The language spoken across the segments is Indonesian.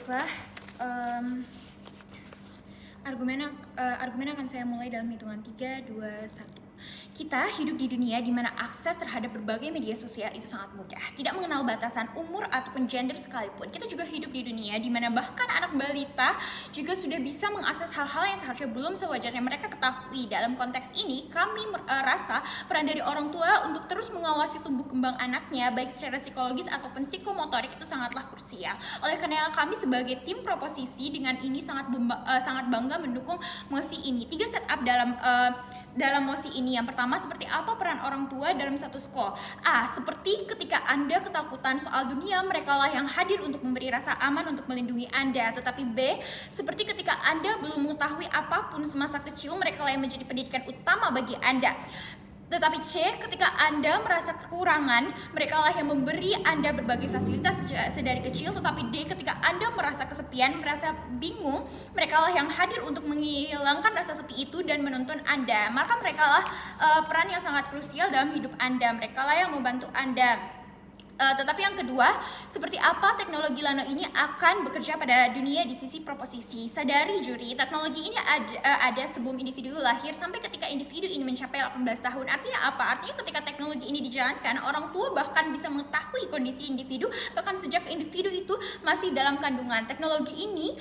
Baiklah, argumen akan saya mulai dalam hitungan 3, 2, 1. Kita hidup di dunia di mana akses terhadap berbagai media sosial itu sangat mudah, tidak mengenal batasan umur ataupun gender sekalipun. Kita juga hidup di dunia di mana bahkan anak balita juga sudah bisa mengakses hal-hal yang seharusnya belum sewajarnya mereka ketahui. Dalam konteks ini, kami rasa peran dari orang tua untuk terus mengawasi tumbuh kembang anaknya, baik secara psikologis ataupun psikomotorik, itu sangatlah krusial. Oleh karena kami sebagai tim proposisi dengan ini sangat bangga mendukung mosi ini. 3 setup dalam mosi ini. Yang pertama, seperti apa peran orang tua dalam satu sekolah? A. Seperti ketika Anda ketakutan soal dunia, mereka lah yang hadir untuk memberi rasa aman untuk melindungi Anda. Tetapi B. Seperti ketika Anda belum mengetahui apapun semasa kecil, mereka lah yang menjadi pendidikan utama bagi Anda. Tetapi C, ketika Anda merasa kekurangan, mereka lah yang memberi Anda berbagai fasilitas sedari kecil. Tetapi D, ketika Anda merasa kesepian, merasa bingung, mereka lah yang hadir untuk menghilangkan rasa sepi itu dan menuntun Anda. Maka mereka lah peran yang sangat krusial dalam hidup Anda. Mereka lah yang membantu Anda. Tetapi yang kedua, seperti apa teknologi nano ini akan bekerja pada dunia di sisi proposisi. Sadari juri, teknologi ini ada sebelum individu lahir sampai ketika individu ini mencapai 18 tahun. Artinya apa? Artinya ketika teknologi ini dijalankan, orang tua bahkan bisa mengetahui kondisi individu bahkan sejak individu itu masih dalam kandungan. Teknologi ini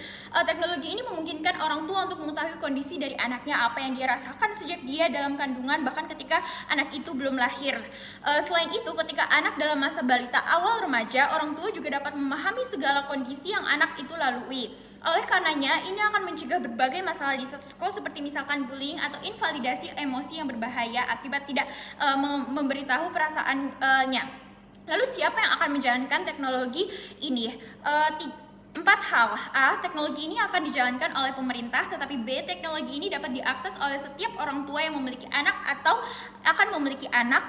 memungkinkan orang tua untuk mengetahui kondisi dari anaknya, apa yang dia rasakan sejak dia dalam kandungan bahkan ketika anak itu belum lahir. Selain itu, ketika anak dalam masa balita awal remaja, orang tua juga dapat memahami segala kondisi yang anak itu lalui. Oleh karenanya, ini akan mencegah berbagai masalah di satu sekolah seperti misalkan bullying atau invalidasi emosi yang berbahaya akibat tidak memberitahu perasaannya. Lalu siapa yang akan menjalankan teknologi ini? 4 hal. A. Teknologi ini akan dijalankan oleh pemerintah, tetapi B. Teknologi ini dapat diakses oleh setiap orang tua yang memiliki anak atau akan memiliki anak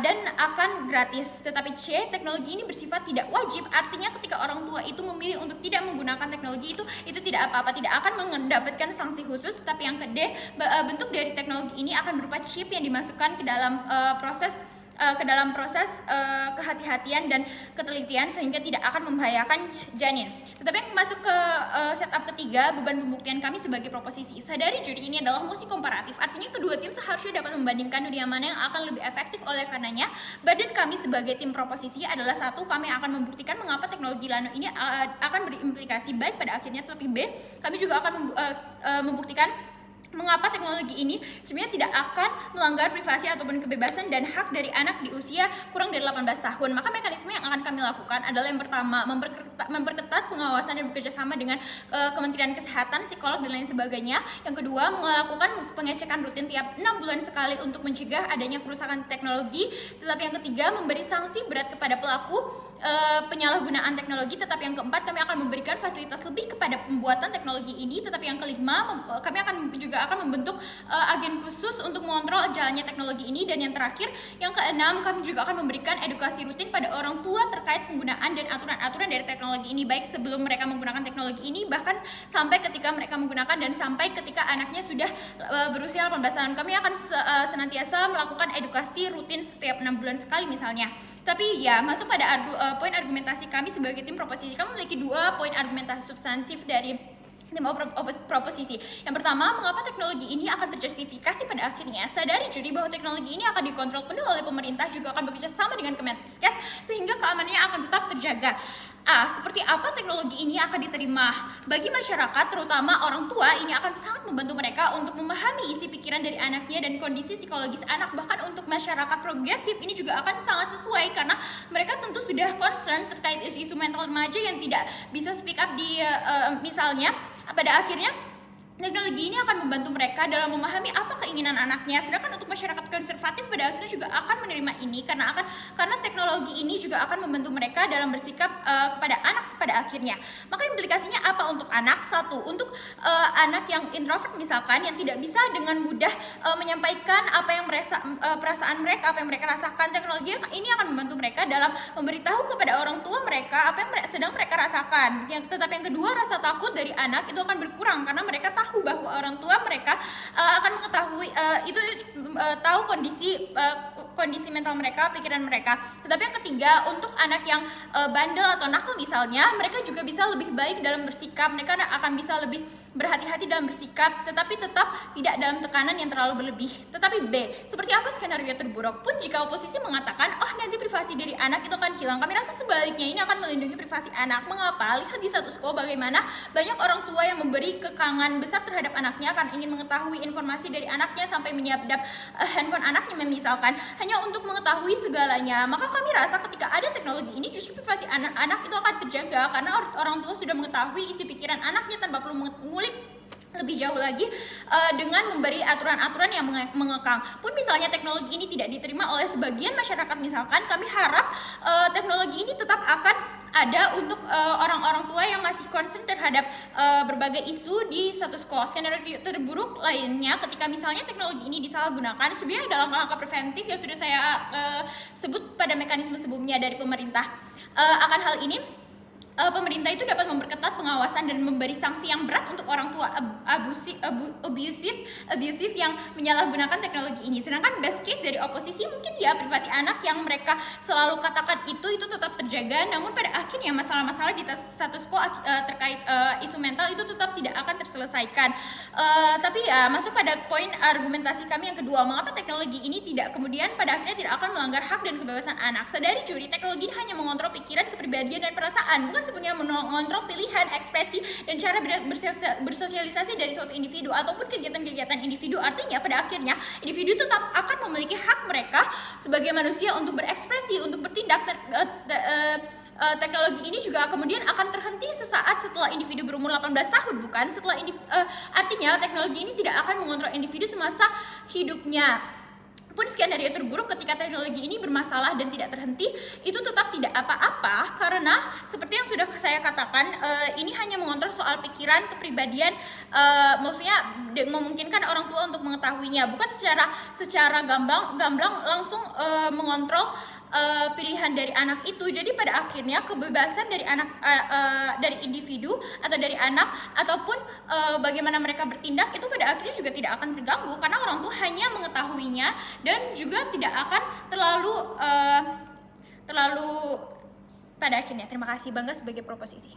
dan akan gratis. Tetapi C. Teknologi ini bersifat tidak wajib, artinya ketika orang tua itu memilih untuk tidak menggunakan teknologi itu tidak apa-apa, tidak akan mendapatkan sanksi khusus. Tetapi yang kedua, bentuk dari teknologi ini akan berupa chip yang dimasukkan ke dalam proses kehati-hatian dan ketelitian sehingga tidak akan membahayakan janin. Tetapi yang masuk ke setup ketiga, beban pembuktian kami sebagai proposisi. Sadari juri, ini adalah mosi komparatif, artinya kedua tim seharusnya dapat membandingkan dunia mana yang akan lebih efektif. Oleh karenanya, badan kami sebagai tim proposisi adalah 1, kami akan membuktikan mengapa teknologi nano ini akan berimplikasi baik pada akhirnya. Tapi B, kami juga akan membuktikan mengapa teknologi ini sebenarnya tidak akan melanggar privasi ataupun kebebasan dan hak dari anak di usia kurang dari 18 tahun. Maka mekanisme yang akan kami lakukan adalah yang pertama, memperketat pengawasan dan bekerjasama dengan Kementerian Kesehatan, psikolog dan lain sebagainya. Yang kedua, melakukan pengecekan rutin tiap 6 bulan sekali untuk mencegah adanya kerusakan teknologi. Tetapi yang ketiga, memberi sanksi berat kepada pelaku penyalahgunaan teknologi. Tetapi yang keempat, kami akan memberikan fasilitas lebih kepada pembuatan teknologi ini. Tetapi yang kelima, kami akan membentuk agen khusus untuk mengontrol jalannya teknologi ini. Dan yang terakhir, yang keenam, kami juga akan memberikan edukasi rutin pada orang tua terkait penggunaan dan aturan-aturan dari teknologi ini, baik sebelum mereka menggunakan teknologi ini, bahkan sampai ketika mereka menggunakan dan sampai ketika anaknya sudah berusia 18 tahun. Kami akan senantiasa melakukan edukasi rutin setiap 6 bulan sekali misalnya. Tapi ya, masuk pada poin argumentasi kami sebagai tim proposisi. Kami memiliki 2 poin argumentasi substansif dari tim proposisi. Yang pertama, mengapa teknologi ini akan terjustifikasi pada akhirnya? Sadari juri bahwa teknologi ini akan dikontrol penuh oleh pemerintah, juga akan bekerja sama dengan Kemenkes sehingga keamanannya akan tetap terjaga. A. Seperti apa teknologi ini akan diterima? Bagi masyarakat, terutama orang tua, ini akan sangat membantu mereka untuk memahami isi pikiran dari anaknya dan kondisi psikologis anak. Bahkan untuk masyarakat progresif, ini juga akan sangat sesuai karena mereka tentu sudah concern terkait isu-isu mental remaja yang tidak bisa speak up di misalnya. Pada akhirnya, teknologi ini akan membantu mereka dalam memahami apa keinginan anaknya. Sedangkan untuk masyarakat konservatif pada akhirnya juga akan menerima ini karena teknologi ini juga akan membantu mereka dalam bersikap kepada anak pada akhirnya. Maka implikasinya apa untuk anak? 1, untuk anak yang introvert misalkan, yang tidak bisa dengan mudah menyampaikan apa yang perasaan mereka, apa yang mereka rasakan. Teknologi ini akan membantu mereka dalam memberitahu kepada orang tua mereka apa yang sedang mereka rasakan. Tetapi yang kedua, rasa takut dari anak itu akan berkurang karena mereka tahu tahu bahwa orang tua mereka akan mengetahui tahu kondisi mental mereka, pikiran mereka. Tetapi yang ketiga, untuk anak yang bandel atau nakal misalnya, mereka juga bisa lebih baik dalam bersikap, mereka akan bisa lebih berhati-hati dalam bersikap, tetapi tetap tidak dalam tekanan yang terlalu berlebih. Tetapi B, seperti apa skenario terburuk pun jika oposisi mengatakan, oh nanti privasi diri anak itu akan hilang, kami rasa sebaliknya ini akan melindungi privasi anak. Mengapa? Lihat di status quo bagaimana banyak orang tua yang memberi kekangan besar terhadap anaknya, akan ingin mengetahui informasi dari anaknya sampai menyadap handphone anaknya misalkan, hanya untuk mengetahui segalanya. Maka kami rasa ketika ada teknologi ini, justru privasi anak-anak itu akan terjaga karena orang tua sudah mengetahui isi pikiran anaknya tanpa perlu mengulik lebih jauh lagi dengan memberi aturan-aturan yang mengekang. Pun misalnya teknologi ini tidak diterima oleh sebagian masyarakat misalkan, kami harap teknologi ini tetap akan ada untuk orang-orang tua yang masih concern terhadap berbagai isu di status quo. Skenario terburuk lainnya ketika misalnya teknologi ini disalahgunakan, sebenarnya dalam langkah preventif yang sudah saya sebut pada mekanisme sebelumnya dari pemerintah. Akan hal ini pemerintah itu dapat memperketat pengawasan dan memberi sanksi yang berat untuk orang tua abusive yang menyalahgunakan teknologi ini. Sedangkan best case dari oposisi mungkin ya privasi anak yang mereka selalu katakan itu tetap terjaga, namun pada akhirnya masalah-masalah di status quo terkait isu mental itu tetap tidak akan terselesaikan. Tapi ya masuk pada poin argumentasi kami yang kedua, mengapa teknologi ini tidak kemudian pada akhirnya tidak akan melanggar hak dan kebebasan anak. Sadari juri, teknologi ini hanya mengontrol pikiran, kepribadian dan perasaan, bukan sebenarnya mengontrol pilihan, ekspresi, dan cara bersosialisasi dari suatu individu ataupun kegiatan-kegiatan individu. Artinya pada akhirnya individu tetap akan memiliki hak mereka sebagai manusia untuk berekspresi, untuk bertindak. Teknologi ini juga kemudian akan terhenti sesaat setelah individu berumur 18 tahun, bukan setelah artinya teknologi ini tidak akan mengontrol individu semasa hidupnya. Pun skenario terburuk ketika teknologi ini bermasalah dan tidak terhenti, itu tetap tidak apa-apa karena seperti yang sudah saya katakan, ini hanya mengontrol soal pikiran, kepribadian, maksudnya memungkinkan orang tua untuk mengetahuinya, bukan secara gamblang langsung mengontrol pilihan dari anak itu. Jadi pada akhirnya kebebasan dari anak, dari individu atau dari anak ataupun bagaimana mereka bertindak itu pada akhirnya juga tidak akan terganggu karena orang tua hanya mengetahuinya dan juga tidak akan terlalu pada akhirnya. Terima kasih, Bangga sebagai proposisi.